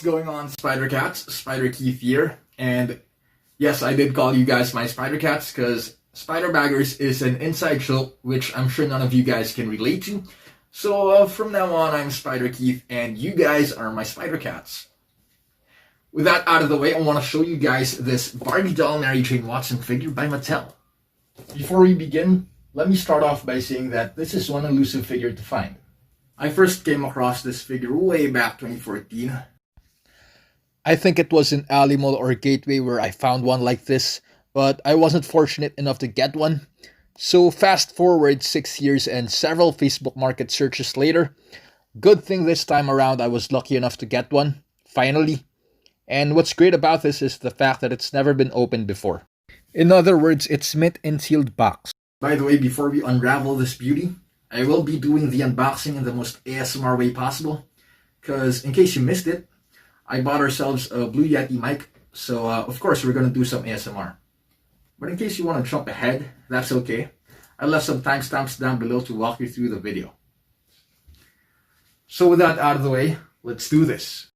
going on, Spider Cats? Spider Keith here. And yes, I did call you guys my Spider Cats because Spider Baggers is an inside joke which I'm sure none of you guys can relate to. So from now on, I'm Spider Keith and you guys are my Spider Cats. With that out of the way, I want to show you guys this Barbie Doll Mary Jane Watson figure by Mattel. Before we begin, let me start off by saying that this is one elusive figure to find. I first came across this figure way back 2014. I think it was in Alley Mall or Gateway where I found one like this, but I wasn't fortunate enough to get one. So fast forward 6 years and several Facebook Market searches later, good thing this time around I was lucky enough to get one, finally. And what's great about this is the fact that it's never been opened before. In other words, it's mint in sealed box. By the way, before we unravel this beauty, I will be doing the unboxing in the most ASMR way possible. Because in case you missed it, I bought ourselves a Blue Yeti mic. So of course we're going to do some ASMR. But in case you want to jump ahead, that's okay. I left some timestamps down below to walk you through the video. So with that out of the way, let's do this.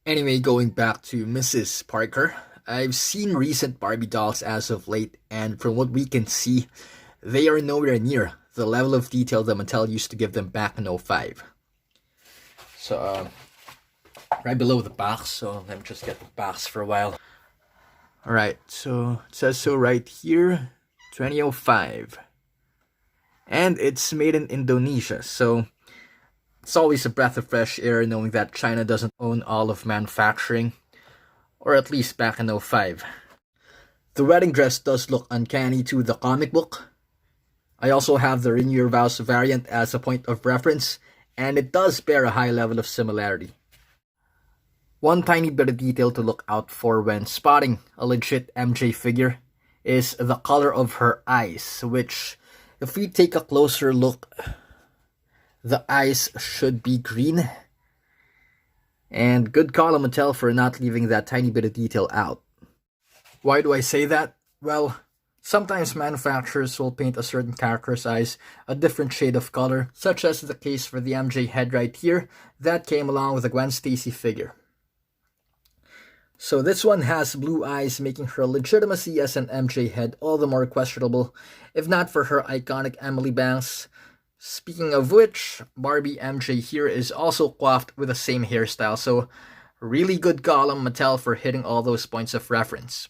Anyway, going back to Mrs. Parker, I've seen recent Barbie dolls as of late, and from what we can see, they are nowhere near the level of detail that Mattel used to give them back in '05. So, right below the box, so let me just get the box for a while. Alright, so it says so right here, 2005. And it's made in Indonesia, so it's always a breath of fresh air knowing that China doesn't own all of manufacturing, or at least back in '05. The wedding dress does look uncanny to the comic book. I also have the Renewal of Vows variant as a point of reference, and it does bear a high level of similarity. One tiny bit of detail to look out for when spotting a legit MJ figure is the color of her eyes, which, if we take a closer look, the eyes should be green. And good call on Mattel for not leaving that tiny bit of detail out. Why do I say that? Well, sometimes manufacturers will paint a certain character's eyes a different shade of color, such as the case for the MJ head right here that came along with the Gwen Stacy figure. So this one has blue eyes, making her legitimacy as an MJ head all the more questionable, if not for her iconic Emily bangs. Speaking of which, Barbie MJ here is also coiffed with the same hairstyle, so really good call on Mattel for hitting all those points of reference.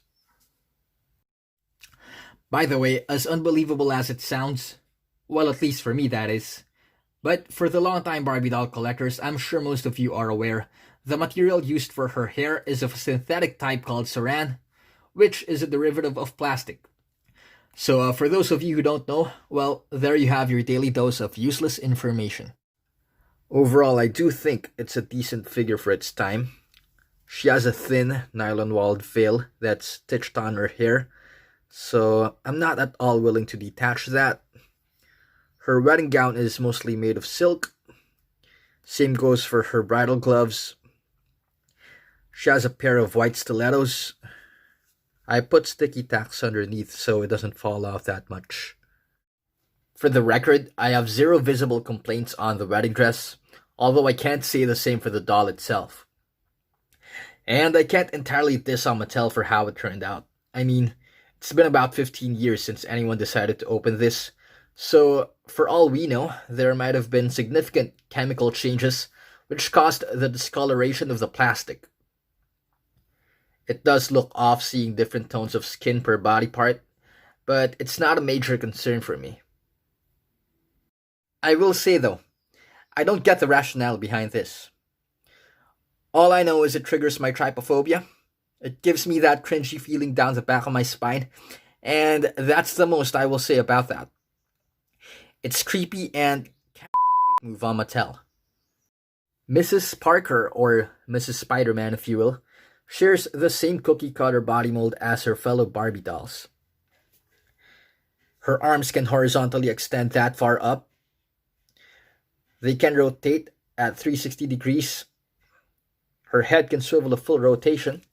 By the way, as unbelievable as it sounds, well, at least for me that is, but for the longtime Barbie doll collectors, I'm sure most of you are aware, the material used for her hair is of a synthetic type called saran, which is a derivative of plastic. So for those of you who don't know, well, there you have your daily dose of useless information. Overall, I do think it's a decent figure for its time. She has a thin, nylon-walled veil that's stitched on her hair, so I'm not at all willing to detach that. Her wedding gown is mostly made of silk. Same goes for her bridal gloves. She has a pair of white stilettos. I put sticky tacks underneath so it doesn't fall off that much. For the record, I have zero visible complaints on the wedding dress, although I can't say the same for the doll itself. And I can't entirely diss on Mattel for how it turned out. I mean, it's been about 15 years since anyone decided to open this, so for all we know, there might have been significant chemical changes which caused the discoloration of the plastic. It does look off seeing different tones of skin per body part, but it's not a major concern for me. I will say though, I don't get the rationale behind this. All I know is it triggers my trypophobia. It gives me that cringy feeling down the back of my spine, and that's the most I will say about that. It's creepy and move on Mattel. Mrs. Parker, or Mrs. Spider-Man if you will, shares the same cookie-cutter body mold as her fellow Barbie dolls. Her arms can horizontally extend that far up. They can rotate at 360 degrees. Her head can swivel a full rotation.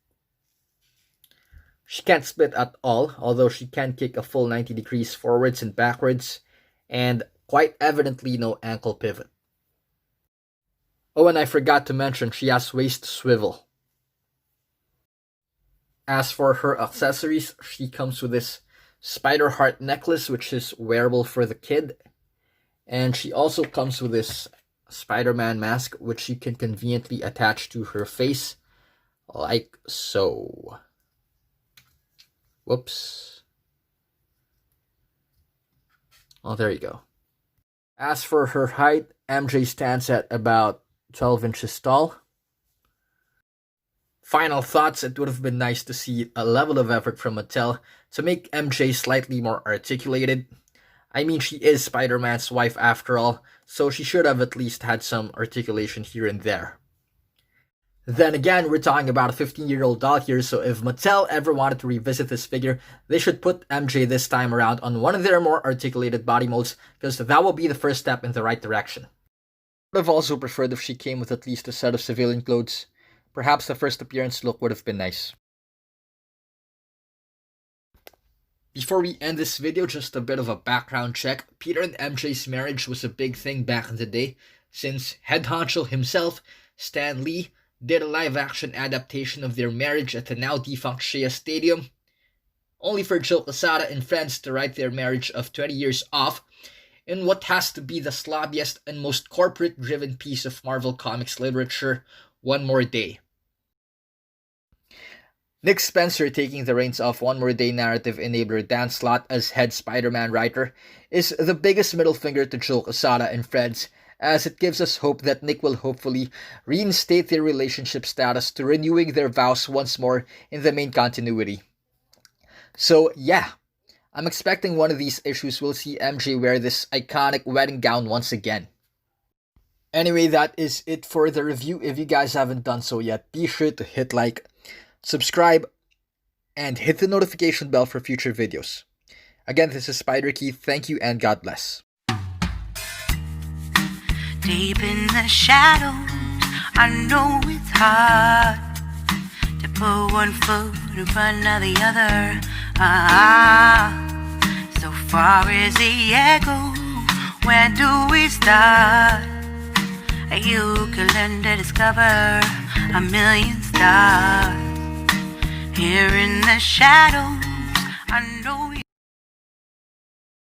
She can't split at all, although she can kick a full 90 degrees forwards and backwards, and quite evidently no ankle pivot. Oh, and I forgot to mention she has waist swivel. As for her accessories, she comes with this spider heart necklace, which is wearable for the kid, and she also comes with this Spider-Man mask, which she can conveniently attach to her face, like so. Whoops. Oh, there you go. As for her height, MJ stands at about 12 inches tall. Final thoughts, it would have been nice to see a level of effort from Mattel to make MJ slightly more articulated. I mean, she is Spider-Man's wife after all, so she should have at least had some articulation here and there. Then again, we're talking about a 15-year-old doll here, so if Mattel ever wanted to revisit this figure, they should put MJ this time around on one of their more articulated body molds, because that will be the first step in the right direction. I would have also preferred if she came with at least a set of civilian clothes. Perhaps the first appearance look would have been nice. Before we end this video, just a bit of a background check. Peter and MJ's marriage was a big thing back in the day, since head honcho himself, Stan Lee, did a live-action adaptation of their marriage at the now-defunct Shea Stadium, only for Joe Quesada and friends to write their marriage of 20 years off in what has to be the sloppiest and most corporate-driven piece of Marvel Comics literature, One More Day. Nick Spencer taking the reins of One More Day narrative enabler Dan Slott as head Spider-Man writer is the biggest middle finger to Joe Quesada and friends, as it gives us hope that Nick will hopefully reinstate their relationship status to renewing their vows once more in the main continuity. So yeah, I'm expecting one of these issues will see MJ wear this iconic wedding gown once again. Anyway, that is it for the review. If you guys haven't done so yet, be sure to hit like, subscribe, and hit the notification bell for future videos. Again, this is Spider Keith. Thank you and God bless. Deep in the shadows, I know it's hard to put one foot in front of the other. So far as the echo, where do we start? You can learn to discover a million stars. Here in the shadows, I know